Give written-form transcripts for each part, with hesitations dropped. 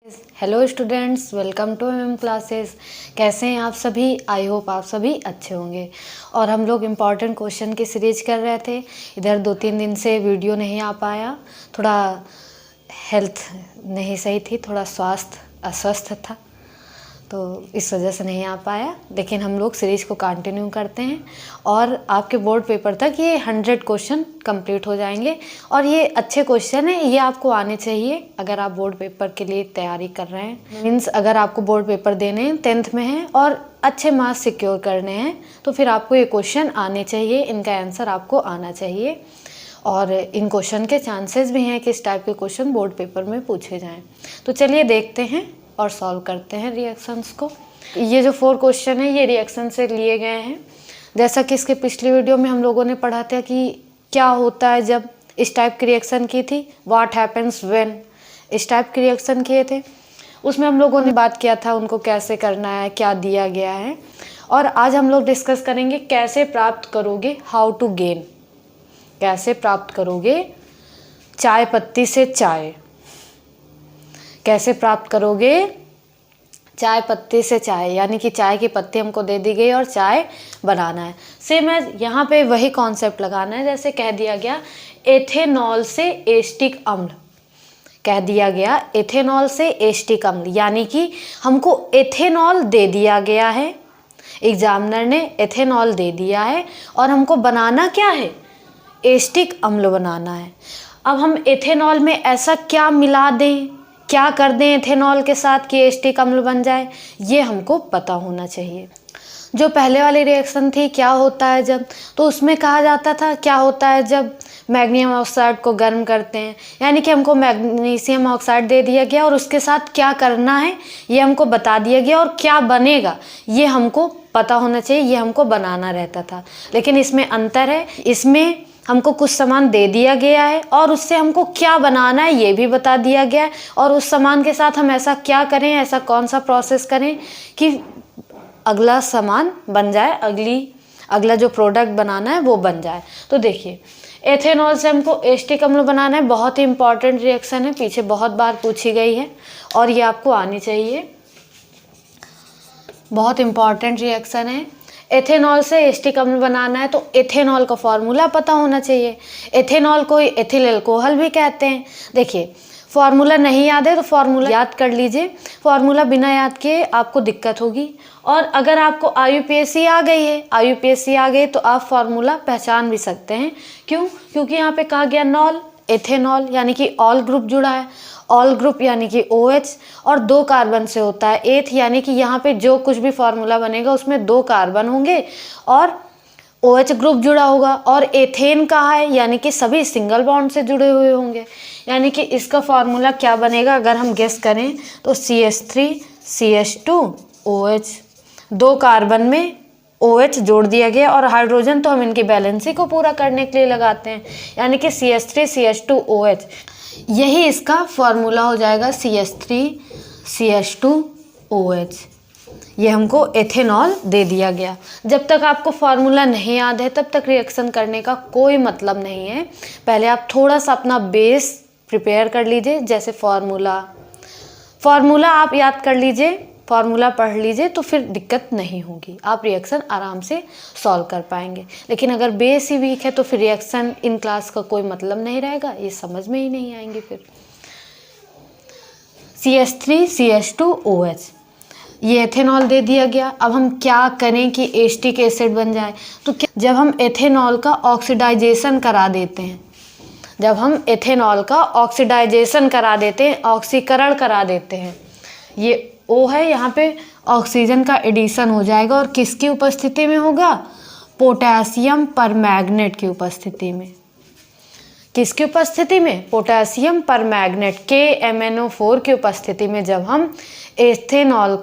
Hello students, welcome to M classes. कैसे हैं आप सभी? आई होप आप सभी अच्छे होंगे। और हम लोग इम्पॉर्टेंट क्वेश्चन की सीरीज कर रहे थे। इधर 2-3 दिन से वीडियो नहीं आ पाया, थोड़ा हेल्थ नहीं सही थी, थोड़ा स्वास्थ्य अस्वस्थ था, तो इस वजह से नहीं आ पाया। लेकिन हम लोग सीरीज़ को कंटिन्यू करते हैं और आपके बोर्ड पेपर तक ये 100 क्वेश्चन कंप्लीट हो जाएंगे। और ये अच्छे क्वेश्चन हैं, ये आपको आने चाहिए अगर आप बोर्ड पेपर के लिए तैयारी कर रहे हैं। मीन्स अगर आपको बोर्ड पेपर देने हैं, 10th में हैं और अच्छे मार्क्स सिक्योर करने हैं, तो फिर आपको ये क्वेश्चन आने चाहिए, इनका आंसर आपको आना चाहिए। और इन क्वेश्चन के चांसेस भी हैं कि इस टाइप के क्वेश्चन बोर्ड पेपर में पूछे जाएँ। तो चलिए देखते हैं और सॉल्व करते हैं रिएक्शंस को। ये जो 4 क्वेश्चन है ये रिएक्शन से लिए गए हैं। जैसा कि इसके पिछली वीडियो में हम लोगों ने पढ़ा था कि क्या होता है जब इस टाइप की रिएक्शन की थी, व्हाट हैपन्स व्हेन इस टाइप की रिएक्शन किए थे, उसमें हम लोगों ने बात किया था उनको कैसे करना है, क्या दिया गया है। और आज हम लोग डिस्कस करेंगे कैसे प्राप्त करोगे, हाउ टू गेन, कैसे प्राप्त करोगे चाय पत्ती से चाय, कैसे प्राप्त करोगे चाय पत्ती से चाय, यानी कि चाय की पत्ती हमको दे दी गई और चाय बनाना है। सेम है, यहाँ पे वही कॉन्सेप्ट लगाना है जैसे कह दिया गया एथेनॉल से एस्टिक अम्ल, कह दिया गया एथेनॉल से एस्टिक अम्ल, यानी कि हमको एथेनॉल दे दिया गया है, एग्जामिनर ने एथेनॉल दे दिया है और हमको बनाना क्या है, एस्टिक अम्ल बनाना है। अब हम एथेनॉल में ऐसा क्या मिला दें, क्या कर दें एथेनॉल के साथ कि एस्टिक अम्ल बन जाए, ये हमको पता होना चाहिए। जो पहले वाली रिएक्शन थी क्या होता है जब, तो उसमें कहा जाता था क्या होता है जब मैग्नीशियम ऑक्साइड को गर्म करते हैं, यानी कि हमको मैग्नीशियम ऑक्साइड दे दिया गया और उसके साथ क्या करना है ये हमको बता दिया गया और क्या बनेगा ये हमको पता होना चाहिए, ये हमको बनाना रहता था। लेकिन इसमें अंतर है, इसमें हमको कुछ सामान दे दिया गया है और उससे हमको क्या बनाना है ये भी बता दिया गया है, और उस सामान के साथ हम ऐसा क्या करें, ऐसा कौन सा प्रोसेस करें कि अगला सामान बन जाए, अगला जो प्रोडक्ट बनाना है वो बन जाए। तो देखिए एथेनॉल से हमको एस्टिक अम्ल बनाना है, बहुत ही इंपॉर्टेंट रिएक्शन है, पीछे बहुत बार पूछी गई है और ये आपको आनी चाहिए, बहुत इंपॉर्टेंट रिएक्शन है। एथेनॉल से एस्टिक अम्ल बनाना है तो एथेनॉल का फॉर्मूला पता होना चाहिए। एथेनॉल को एथिल अल्कोहल भी कहते हैं। देखिए फॉर्मूला नहीं याद है तो फॉर्मूला याद कर लीजिए, फॉर्मूला बिना याद किए आपको दिक्कत होगी। और अगर आपको आईयूपीएसी आ गई है, आईयूपीएसी आ गई तो आप फॉर्मूला पहचान भी सकते हैं। क्यों? क्योंकि यहाँ पे कहा गया नॉल, एथेनॉल यानी कि ऑल ग्रुप जुड़ा है, ऑल ग्रुप यानी कि OH और 2 कार्बन से होता है एथ, यानी कि यहाँ पे जो कुछ भी फॉर्मूला बनेगा उसमें 2 कार्बन होंगे और OH ग्रुप जुड़ा होगा। और एथेन कहाँ है, यानी कि सभी सिंगल बॉन्ड से जुड़े हुए होंगे, यानी कि इसका फॉर्मूला क्या बनेगा अगर हम गेस करें तो CH3CH2OH, 2 कार्बन में OH जोड़ दिया गया और हाइड्रोजन तो हम इनकी बैलेंसी को पूरा करने के लिए लगाते हैं, यानी कि CH3CH2OH, यही इसका फॉर्मूला हो जाएगा CH3CH2OH। ये हमको एथेनॉल दे दिया गया। जब तक आपको फार्मूला नहीं याद है तब तक रिएक्शन करने का कोई मतलब नहीं है। पहले आप थोड़ा सा अपना बेस प्रिपेयर कर लीजिए, जैसे फार्मूला आप याद कर लीजिए, फार्मूला पढ़ लीजिए तो फिर दिक्कत नहीं होगी, आप रिएक्शन आराम से सॉल्व कर पाएंगे। लेकिन अगर बेस ही वीक है तो फिर रिएक्शन इन क्लास का कोई मतलब नहीं रहेगा, ये समझ में ही नहीं आएंगे। फिर CH3CH2OH, ये एथेनॉल दे दिया गया। अब हम क्या करें कि एस्टिक एसिड बन जाए, तो जब हम एथेनॉल का ऑक्सीडाइजेशन करा देते हैं, जब हम एथेनॉल का ऑक्सीडाइजेशन करा देते हैं, ऑक्सीकरण करा देते हैं, ये O है, यहाँ पे ऑक्सीजन का एडिशन हो जाएगा और किसकी उपस्थिति में होगा, पोटेशियम परमैंगनेट की उपस्थिति में। किसकी उपस्थिति में, पोटेशियम परमैंगनेट KMnO4 की उपस्थिति में जब हम एथेनॉल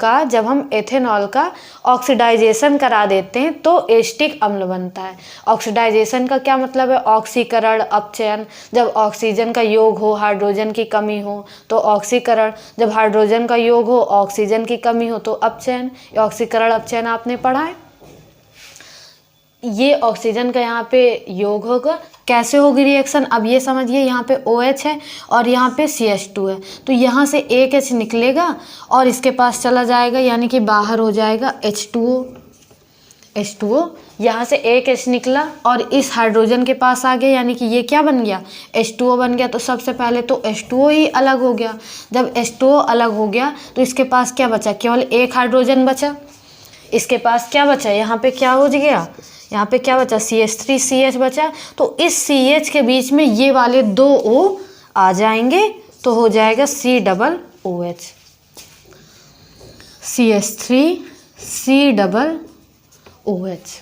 का ऑक्सीडाइजेशन करा देते हैं तो एस्टिक अम्ल बनता है। ऑक्सीडाइजेशन का क्या मतलब है, ऑक्सीकरण, अपचयन। जब ऑक्सीजन का योग हो, हाइड्रोजन की कमी हो तो ऑक्सीकरण, जब हाइड्रोजन का योग हो, ऑक्सीजन की कमी हो तो अपचयन। ऑक्सीकरण अपचयन आपने पढ़ा है। ये ऑक्सीजन का यहाँ पे योग होगा कैसे होगी रिएक्शन, अब ये समझिए, यहाँ पे OH है और यहाँ पे CH2 है, तो यहाँ से एक H निकलेगा और इसके पास चला जाएगा, यानी कि बाहर हो जाएगा H2O। यहाँ से एक H निकला और इस हाइड्रोजन के पास आ गया, यानी कि ये क्या बन गया, H2O बन गया। तो सबसे पहले तो H2O ही अलग हो गया। जब H2O अलग हो गया तो इसके पास क्या बचा, केवल एक हाइड्रोजन बचा। इसके पास क्या बचा, यहाँ पे क्या हो गया, यहाँ पे क्या बचा, CH3CH बचा। तो इस CH के बीच में ये वाले 2 O आ जाएंगे, तो हो जाएगा COOH, CH3COOH।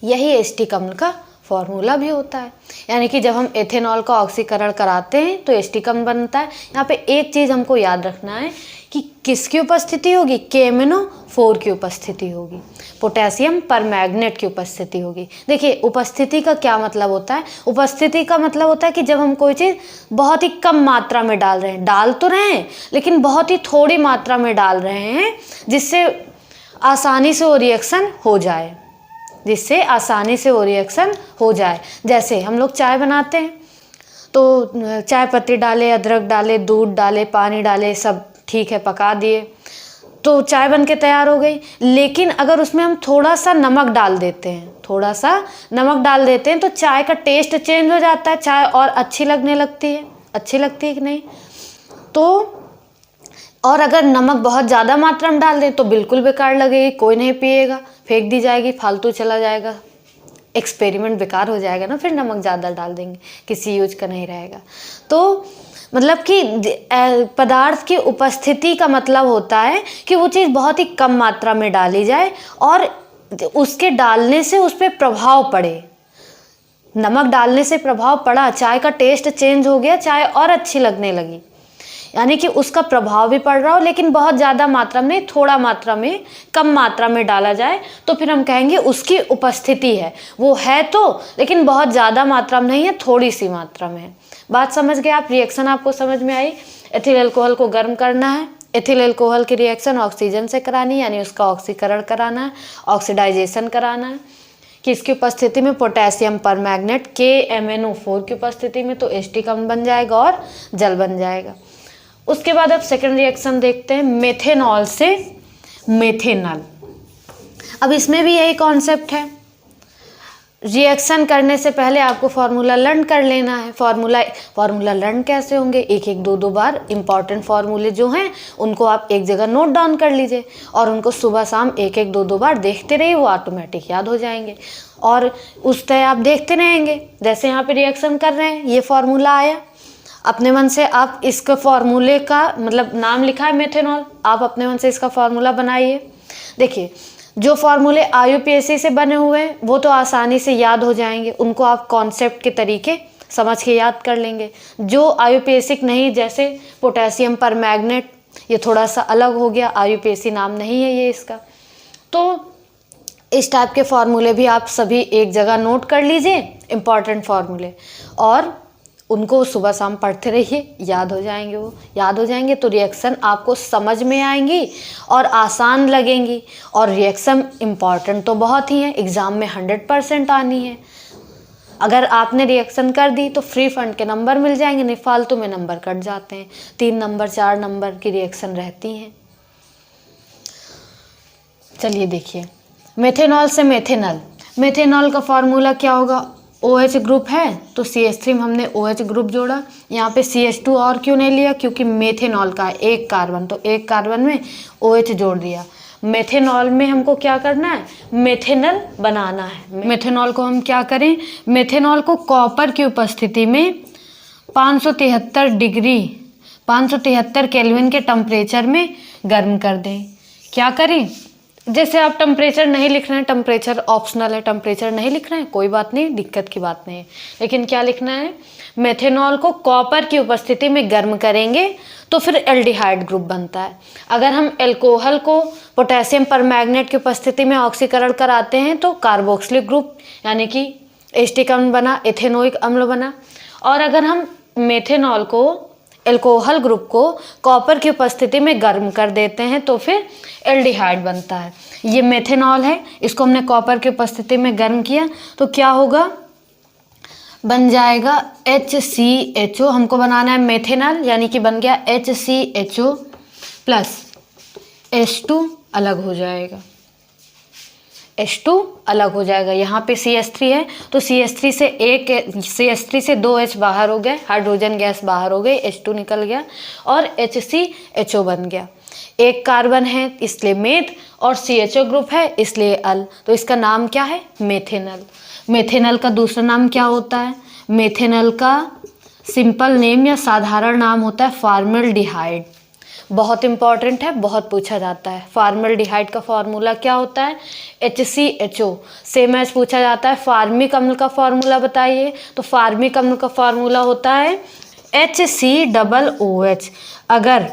यही एस्टिक अम्ल का फॉर्मूला भी होता है, यानी कि जब हम एथेनॉल का ऑक्सीकरण कराते हैं तो एस्टिक अम्ल बनता है। यहाँ पे एक चीज़ हमको याद रखना है कि किसकी उपस्थिति होगी, KMnO4 की उपस्थिति होगी, पोटेशियम परमैंगनेट की उपस्थिति होगी। देखिए उपस्थिति का क्या मतलब होता है, उपस्थिति का मतलब होता है कि जब हम कोई चीज़ बहुत ही कम मात्रा में डाल रहे हैं, डाल तो रहे हैं लेकिन बहुत ही थोड़ी मात्रा में डाल रहे हैं, जिससे आसानी से वो रिएक्शन हो जाए, जिससे आसानी से वो रिएक्शन हो जाए। जैसे हम लोग चाय बनाते हैं तो चाय पत्ती डाले, अदरक डाले, दूध डाले, पानी डाले, सब ठीक है, पका दिए तो चाय बन के तैयार हो गई। लेकिन अगर उसमें हम थोड़ा सा नमक डाल देते हैं, थोड़ा सा नमक डाल देते हैं तो चाय का टेस्ट चेंज हो जाता है, चाय और अच्छी लगने लगती है। अच्छी लगती है कि नहीं? तो और अगर नमक बहुत ज़्यादा मात्रा में डाल दें तो बिल्कुल बेकार लगेगी, कोई नहीं पिएगा, फेंक दी जाएगी, फालतू चला जाएगा, एक्सपेरिमेंट बेकार हो जाएगा ना। फिर नमक ज़्यादा डाल देंगे, किसी यूज का नहीं रहेगा। तो मतलब कि पदार्थ की उपस्थिति का मतलब होता है कि वो चीज़ बहुत ही कम मात्रा में डाली जाए और उसके डालने से उस पर प्रभाव पड़े। नमक डालने से प्रभाव पड़ा, चाय का टेस्ट चेंज हो गया, चाय और अच्छी लगने लगी, यानी कि उसका प्रभाव भी पड़ रहा हो, लेकिन बहुत ज़्यादा मात्रा में, थोड़ा मात्रा में, कम मात्रा में डाला जाए तो फिर हम कहेंगे उसकी उपस्थिति है। वो है तो, लेकिन बहुत ज़्यादा मात्रा में नहीं है, थोड़ी सी मात्रा में है। बात समझ गए आप? रिएक्शन आपको समझ में आई? एथिल अल्कोहल को गर्म करना है, एथिल अल्कोहल की रिएक्शन ऑक्सीजन से करानी, यानी उसका ऑक्सीकरण कराना है, ऑक्सीडाइजेशन कराना है। किसकी उपस्थिति में? पोटेशियम परमैंगनेट, KMnO4 की उपस्थिति में, तो एस्टिक अम्ल बन जाएगा और जल बन जाएगा। उसके बाद अब सेकेंड रिएक्शन देखते हैं, मेथेनॉल से मेथेनॉल। अब इसमें भी यही कॉन्सेप्ट है, रिएक्शन करने से पहले आपको फार्मूला लर्न कर लेना है। फार्मूला लर्न कैसे होंगे? एक एक दो बार इंपॉर्टेंट फार्मूले जो हैं उनको आप एक जगह नोट डाउन कर लीजिए और उनको सुबह शाम एक एक दो बार देखते रहिए, वो ऑटोमेटिक याद हो जाएंगे और उस तरह आप देखते रहेंगे। जैसे यहाँ पे रिएक्शन कर रहे हैं, ये फार्मूला आया, अपने मन से आप इसके फार्मूले का मतलब नाम लिखा है मेथेनॉल, आप अपने मन से इसका फार्मूला बनाइए। देखिए जो फार्मूले IUPAC से बने हुए हैं वो तो आसानी से याद हो जाएंगे, उनको आप कॉन्सेप्ट के तरीके समझ के याद कर लेंगे। जो IUPAC नहीं, जैसे पोटेशियम परमैंगनेट, ये थोड़ा सा अलग हो गया, IUPAC नाम नहीं है ये इसका। तो इस टाइप के फार्मूले भी आप सभी एक जगह नोट कर लीजिए, इम्पॉर्टेंट फार्मूले, और उनको सुबह शाम पढ़ते रहिए, याद हो जाएंगे। वो याद हो जाएंगे तो रिएक्शन आपको समझ में आएंगी और आसान लगेंगी। और रिएक्शन इम्पॉर्टेंट तो बहुत ही है, एग्ज़ाम में 100% आनी है। अगर आपने रिएक्शन कर दी तो फ्री फंड के नंबर मिल जाएंगे, नहीं फालतू में नंबर कट जाते हैं। 3 नंबर 4 नंबर की रिएक्शन रहती हैं। चलिए देखिए, मेथेनॉल से मेथेनॉल। मेथेनॉल का फार्मूला क्या होगा? OH ग्रुप है तो CH3 में हमने OH ग्रुप जोड़ा, यहाँ पे CH2 और क्यों नहीं लिया? क्योंकि मेथेनॉल का एक कार्बन, तो एक कार्बन में OH जोड़ दिया। मेथेनॉल में हमको क्या करना है? मेथेनॉल बनाना है। मेथेनॉल को हम क्या करें? मेथेनॉल को कॉपर की उपस्थिति में 573 केल्विन के टेम्परेचर में गर्म कर दें। क्या करें? जैसे आप टेम्परेचर नहीं लिख रहे हैं, टेम्परेचर ऑप्शनल है, टेम्परेचर नहीं लिख रहे हैं, कोई बात नहीं, दिक्कत की बात नहीं है, लेकिन क्या लिखना है? मेथेनॉल को कॉपर की उपस्थिति में गर्म करेंगे तो फिर एल्डिहाइड ग्रुप बनता है। अगर हम एल्कोहल को पोटेशियम परमैंगनेट की उपस्थिति में ऑक्सीकरण कराते हैं तो कार्बोक्सिलिक ग्रुप, यानी कि एस्टिक अम्ल बना, एथेनोइक अम्ल बना। और अगर हम मेथेनॉल को, एल्कोहल ग्रुप को कॉपर की उपस्थिति में गर्म कर देते हैं तो फिर एल्डिहाइड बनता है। ये मेथेनॉल है, इसको हमने कॉपर की उपस्थिति में गर्म किया तो क्या होगा? बन जाएगा HCHO, हमको बनाना है मेथेनॉल, यानी कि बन गया HCHO प्लस H2 अलग हो जाएगा, H2 अलग हो जाएगा। यहाँ पे CH3 है तो CH3 से 2H बाहर हो गए, हाइड्रोजन गैस बाहर हो गई, H2 निकल गया और HCHO बन गया। एक कार्बन है इसलिए मेथ और CHO ग्रुप है इसलिए अल, तो इसका नाम क्या है? मेथेनॉल। मेथेनॉल का दूसरा नाम क्या होता है? मेथेनॉल का सिंपल नेम या साधारण नाम होता है फॉर्मल्डिहाइड। बहुत इंपॉर्टेंट है, बहुत पूछा जाता है। फॉर्मल्डिहाइड का फॉर्मूला क्या होता है? HCHO। सेम एज पूछा जाता है फॉर्मिक अम्ल का फॉर्मूला बताइए, तो फॉर्मिक अम्ल का फॉर्मूला होता है HCOOH। अगर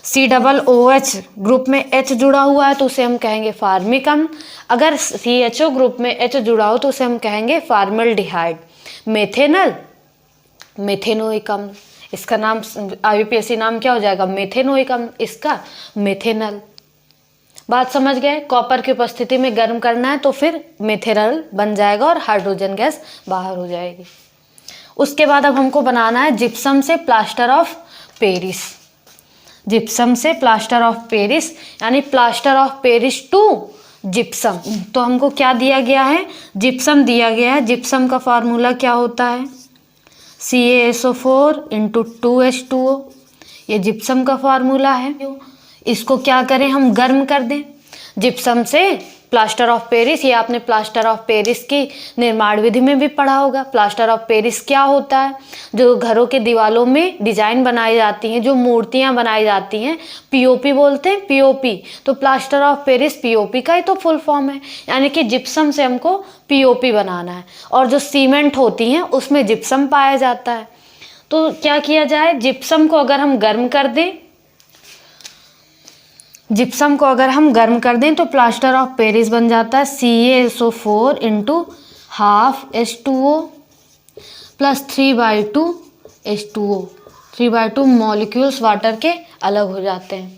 COOH ग्रुप में H जुड़ा हुआ है तो उसे हम कहेंगे फॉर्मिक अम्ल, अगर CHO ग्रुप में H जुड़ा हो तो उसे हम कहेंगे फॉर्मल्डिहाइड। मेथेनॉल मेथेनोइक अम्ल, इसका नाम IUPAC नाम क्या हो जाएगा? मेथेनोइक अम्ल, इसका मेथेनॉल। बात समझ गए? कॉपर की उपस्थिति में गर्म करना है तो फिर मेथेनॉल बन जाएगा और हाइड्रोजन गैस बाहर हो जाएगी। उसके बाद अब हमको बनाना है जिप्सम से प्लास्टर ऑफ पेरिस। जिप्सम से प्लास्टर ऑफ पेरिस, यानी plaster of Paris to gypsum. तो हमको क्या दिया गया है? जिप्सम दिया गया है। जिप्सम का फार्मूला क्या होता है? CaSO4 × 2H2O, ये जिप्सम का फार्मूला है। इसको क्या करें? हम गर्म कर दें। जिप्सम से प्लास्टर ऑफ पेरिस, ये आपने प्लास्टर ऑफ पेरिस की निर्माण विधि में भी पढ़ा होगा। प्लास्टर ऑफ पेरिस क्या होता है? जो घरों के दीवालों में डिजाइन बनाई जाती हैं, जो मूर्तियां बनाई जाती हैं, POP बोलते हैं, POP। तो प्लास्टर ऑफ पेरिस POP का ही तो फुल फॉर्म है, यानी कि जिप्सम से हमको POP बनाना है। और जो सीमेंट होती हैं उसमें जिप्सम पाया जाता है। तो क्या किया जाए? जिप्सम को अगर हम गर्म कर दें, जिप्सम को अगर हम गर्म कर दें तो प्लास्टर ऑफ पेरिस बन जाता है CaSO4 × ½ H2O plus 3/2 H2O। 3/2 molecules water के अलग हो जाते हैं।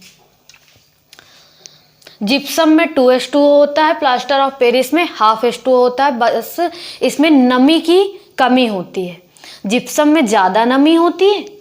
जिप्सम में 2H2O होता है, प्लास्टर ऑफ पेरिस में ½ H2O होता है। बस इसमें नमी की कमी होती है। जिप्सम में ज़्यादा नमी होती है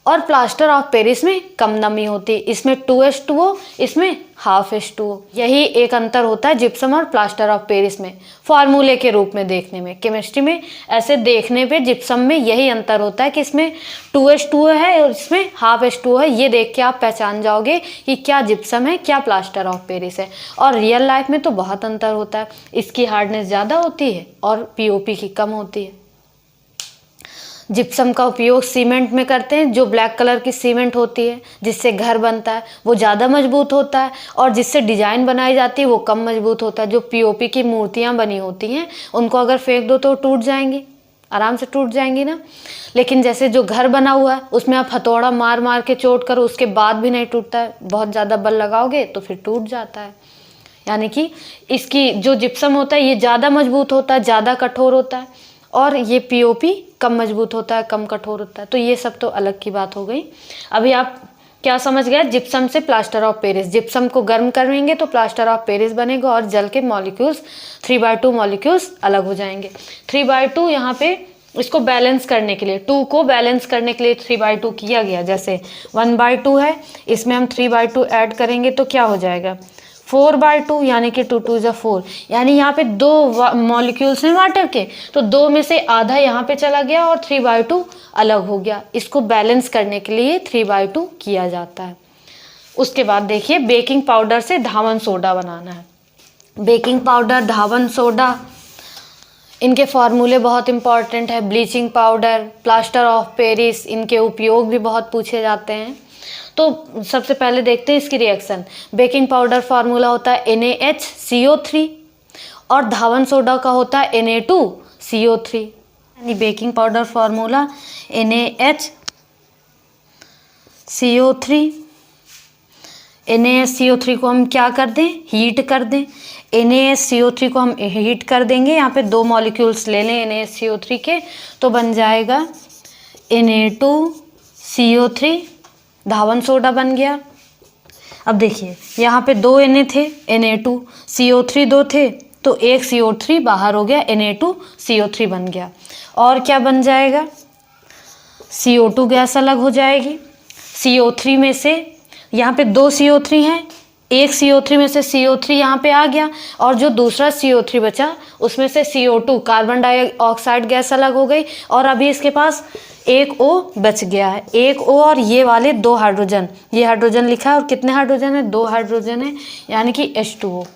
और प्लास्टर ऑफ पेरिस में कम नमी होती है। इसमें 2H2O, इसमें ½ H2O। यही एक अंतर होता है जिप्सम और प्लास्टर ऑफ पेरिस में, फार्मूले के रूप में देखने में। केमिस्ट्री में ऐसे देखने पे जिप्सम में यही अंतर होता है कि इसमें 2H2O है और इसमें ½ H2O है। ये देख के आप पहचान जाओगे कि क्या जिप्सम है, क्या प्लास्टर ऑफ पेरिस है। और रियल लाइफ में तो बहुत अंतर होता है। इसकी हार्डनेस ज़्यादा होती है और POP की कम होती है। जिप्सम का उपयोग सीमेंट में करते हैं। जो ब्लैक कलर की सीमेंट होती है जिससे घर बनता है वो ज़्यादा मजबूत होता है, और जिससे डिज़ाइन बनाई जाती है वो कम मजबूत होता है। जो POP की मूर्तियाँ बनी होती हैं उनको अगर फेंक दो तो टूट जाएंगी, आराम से टूट जाएंगी ना। लेकिन जैसे जो घर बना हुआ है उसमें आप हथौड़ा मार मार के चोट करो, उसके बाद भी नहीं टूटता है। बहुत ज़्यादा बल लगाओगे तो फिर टूट जाता है। यानी कि इसकी जो जिप्सम होता है ये ज़्यादा मजबूत होता है, ज़्यादा कठोर होता है, और ये POP कम मजबूत होता है, कम कठोर होता है। तो ये सब तो अलग की बात हो गई। अभी आप क्या समझ गए? जिप्सम से प्लास्टर ऑफ पेरिस। जिप्सम को गर्म करेंगे तो प्लास्टर ऑफ पेरिस बनेगा और जल के मॉलिक्यूल्स 3/2 मॉलिक्यूल्स अलग हो जाएंगे। 3/2 यहाँ पे इसको बैलेंस करने के लिए, 2 को बैलेंस करने के लिए 3/2 किया गया। जैसे 1/2 है, इसमें हम 3/2 ऐड करेंगे तो क्या हो जाएगा? 4/2, यानी कि 2 2 = 4। यानी यहाँ पे 2 मॉलिक्यूल्स हैं वाटर के, तो 2 में से आधा यहाँ पे चला गया और 3/2 अलग हो गया। इसको बैलेंस करने के लिए 3/2 किया जाता है। उसके बाद देखिए बेकिंग पाउडर से धावन सोडा बनाना है। बेकिंग पाउडर, धावन सोडा, इनके फॉर्मूले बहुत इंपॉर्टेंट है। Bleaching powder, plaster of Paris, इनके उपयोग भी बहुत पूछे जाते हैं। तो सबसे पहले देखते हैं इसकी रिएक्शन। बेकिंग पाउडर फार्मूला होता है NaHCO3 और धावन सोडा का होता है Na2CO3। यानी baking powder formula NaHCO3। NaHCO3 को हम क्या कर दें? हीट कर दें। NaHCO3 को हम हीट कर देंगे। यहाँ पे 2 मॉलिक्यूल्स ले लें NaHCO3 के, तो बन जाएगा Na2CO3, धावन सोडा बन गया। अब देखिए यहाँ पे 2 Na थे, Na2, CO3 2 थे, तो एक CO3 बाहर हो गया, Na2CO3 बन गया। और क्या बन जाएगा, CO2 गैस अलग हो जाएगी। CO3 में से यहाँ पे 2 CO3 हैं, एक CO3 में से CO3 यहाँ पे आ गया, और जो दूसरा CO3 बचा उसमें से CO2 कार्बन डाइऑक्साइड गैस अलग हो गई, और अभी इसके पास एक O बच गया है। एक O और ये वाले 2 हाइड्रोजन, ये हाइड्रोजन लिखा है, और कितने हाइड्रोजन है, 2 हाइड्रोजन है, यानी कि H2O।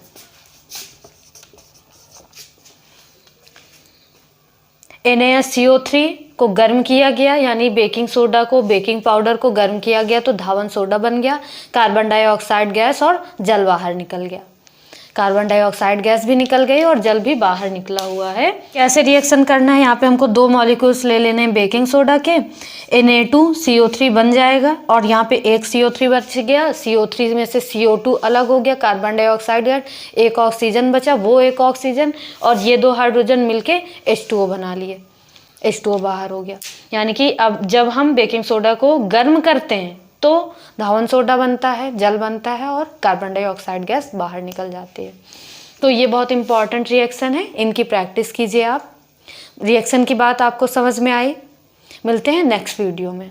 NaCO3 को गर्म किया गया, यानी बेकिंग सोडा को, बेकिंग पाउडर को गर्म किया गया तो धावन सोडा बन गया। कार्बन डाइऑक्साइड गैस और जल बाहर निकल गया। कार्बन डाइऑक्साइड गैस भी निकल गई और जल भी बाहर निकला हुआ है। कैसे रिएक्शन करना है, यहाँ पे हमको 2 मॉलिक्यूल्स ले लेने हैं बेकिंग सोडा के। Na2CO3 बन जाएगा, और यहाँ पे एक CO3 बच गया, CO3 में से CO2 अलग हो गया, कार्बन डाइऑक्साइड गैस, एक ऑक्सीजन बचा, वो एक ऑक्सीजन और ये 2 हाइड्रोजन मिलके H2O बना लिए, H2O बाहर हो गया। यानी कि अब जब हम बेकिंग सोडा को गर्म करते हैं तो धावन सोडा बनता है, जल बनता है और कार्बन डाइऑक्साइड गैस बाहर निकल जाती है। तो ये बहुत इंपॉर्टेंट रिएक्शन है, इनकी प्रैक्टिस कीजिए आप। रिएक्शन की बात आपको समझ में आई। मिलते हैं नेक्स्ट वीडियो में।